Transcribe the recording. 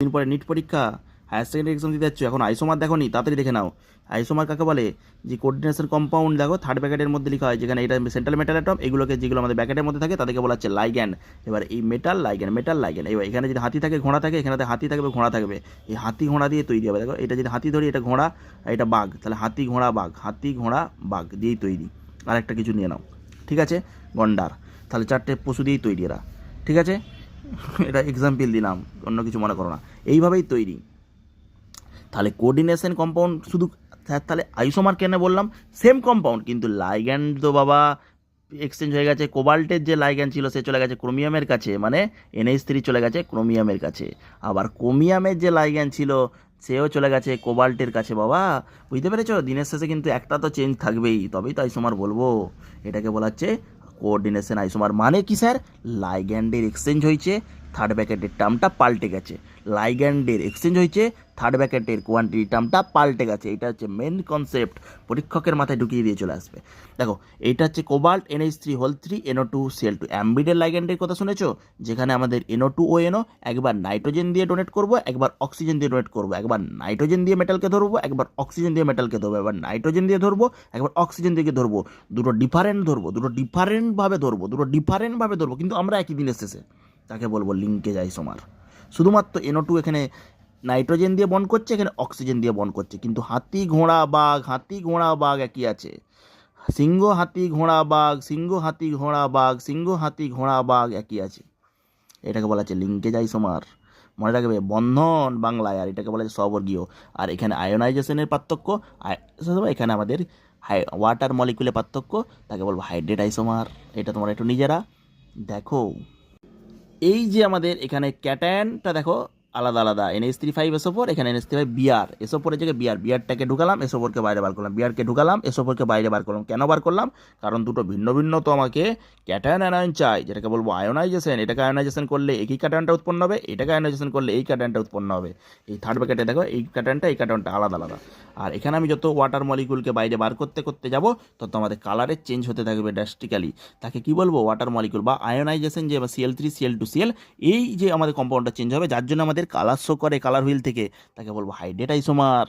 কদিন পরে নিট পরীক্ষা, হায়ার সেকেন্ডারি এক্সাম দিতে যাচ্ছ, এখন আইসোমার দেখো নি, তাড়াতাড়ি দেখে নাও। আইসোমার কাকে বলে? যে কোঅর্ডিনেশন কম্পাউন্ড দেখো থার্ড ব্র্যাকেটের মধ্যে লেখা হয়, যেখানে এটা সেন্ট্রাল মেটাল অ্যাটম, এগুলোকে যেগুলো আমাদের ব্র্যাকেটের মধ্যে থাকে তাদেরকে বলা হচ্ছে লাইগ্যান্ড। এবার এই মেটাল লাইগ্যান্ড, এবার এখানে যদি হাতি থাকে ঘোড়া থাকে, এখানে হাতি থাকবে ঘোড়া থাকবে, এই হাতি ঘোড়া দিয়ে তৈরি হবে। দেখো এটা যদি হাতি ধরি, এটা ঘোড়া, এটা বাঘ, তাহলে হাতি ঘোড়া বাঘ দিয়েই তৈরি। আর একটা কিছু নিয়ে নাও, ঠিক আছে, গন্ডার, তাহলে চারটে পশু দিয়েই তৈরি এরা, ঠিক আছে। এটা এক্সাম্পল দিলাম, অন্য কিছু মনে করো না, এইভাবেই তৈরি। তাহলে কোঅর্ডিনেশন কম্পাউন্ড শুধু, তাহলে আইসোমার কেন বললাম? সেম কম্পাউন্ড, কিন্তু লাইগ্যান্ড তো বাবা এক্সচেঞ্জ হয়ে গেছে। কোবাল্টের যে লাইগ্যান্ড ছিল সে চলে গেছে ক্রোমিয়ামের কাছে, মানে NH3 চলে গেছে ক্রোমিয়ামের কাছে। আবার ক্রোমিয়ামের যে লাইগ্যান্ড ছিল সেও চলে গেছে কোবাল্টের কাছে। বাবা বুঝতে পেরেছো? দিনের শেষে কিন্তু একটা তো চেঞ্জ থাকবেই, তবেই তো আইসোমার বলবো। এটাকে বলা হচ্ছে কোঅর্ডিনেশন আইসোমার। মানে কি স্যার? লাইগ্যান্ডের এক্সচেঞ্জ হয়েছে, থার্ড ব্র্যাকেটের টার্মটা পাল্টে গেছে। লাইগ্যান্ডের এক্সচেঞ্জ হয়েছে, থার্ড ব্র্যাকেটের কোয়ান্টিটি টার্মটা পাল্টে গেছে। এটা হচ্ছে মেন কনসেপ্ট, পরীক্ষকের মাথায় ঢুকিয়ে দিয়ে চলে আসবে। দেখো এইটা হচ্ছে কোবাল্ট NH3 NO2Cl2 অ্যাম্বিডের লাইগ্যান্ডের কথা শুনেছো? যেখানে আমাদের NO2ONO একবার নাইট্রোজেন দিয়ে ডোনেট করব, একবার অক্সিজেন দিয়ে ডোনেট করব, একবার নাইট্রোজেন দিয়ে মেটালকে ধরবো, একবার অক্সিজেন দিয়ে মেটালকে ধরবো, একবার নাইট্রোজেন দিয়ে ধরবো, একবার অক্সিজেন দিয়ে ধরবো। দুটো ডিফারেন্টভাবে ধরবো, কিন্তু আমরা একই দিনের শেষে। তাকে বলবো লিঙ্কেজ আইসোমার। শুধুমাত্র NO2 এখানে নাইট্রোজেন দিয়ে বন্ড করছে, এখানে অক্সিজেন দিয়ে বন্ড করছে, কিন্তু হাতি ঘোড়া বাঘ একই আছে। সিংহ হাতি ঘোড়া বাঘ একই আছে। এটাকে বলা হচ্ছে লিঙ্কেজ আইসোমার। মনে রাখবে, বন্ধন বাংলায়, আর এটাকে বলা হচ্ছে স্ববর্গীয়। আর এখানে আয়োনাইজেশনের পার্থক্য, এখানে আমাদের ওয়াটার মলিকুলের পার্থক্য, তাকে বলবো হাইড্রেট আইসোমার। এটা তোমরা একটু নিজেরা দেখো। এই যে আমাদের এখানে ক্যাটায়নটা দেখো আলাদা আলাদা, NH3 5SO4, এখানে NH3 বিআর, SO4 এর জায়গায় বিআরটাকে ঢুকালাম, SO4কে বাইরে বার করলাম, বিআরকে ঢুকালাম, SO4কে বাইরে বার করলাম। কেন বার করলাম? কারণ দুটো ভিন্ন ভিন্ন তো আমাকে ক্যাটায়ন অ্যানায়ন চাই, যেটাকে বলবো আয়োনাইজেশন। এটাকে আয়োনাইজেশন করলে এই ক্যাটায়নটা উৎপন্ন হবে, এটাকে আয়োনাইজেশন করলে এই ক্যাটায়নটা উৎপন্ন হবে। এই থার্ড ব্র্যাকেটে দেখো এই ক্যাটায়নটা আলাদা আলাদা। আর এখানে আমি যত ওয়াটার মলিকুলকে বাইরে বার করতে করতে যাব, তত আমাদের কালারের চেঞ্জ হতে থাকবে ড্রাস্টিক্যালি। তাকে কি বলবো? ওয়াটার মলিকুল বা আয়োনাইজেশন, যে Cl3Cl2Cl, এই যে আমাদের কম্পাউন্ডটা চেঞ্জ হবে, যার জন্য আমাদের কালার শো করে কালার হুইল থেকে, তাকে বলবো হাইড্রেট আইসোমার।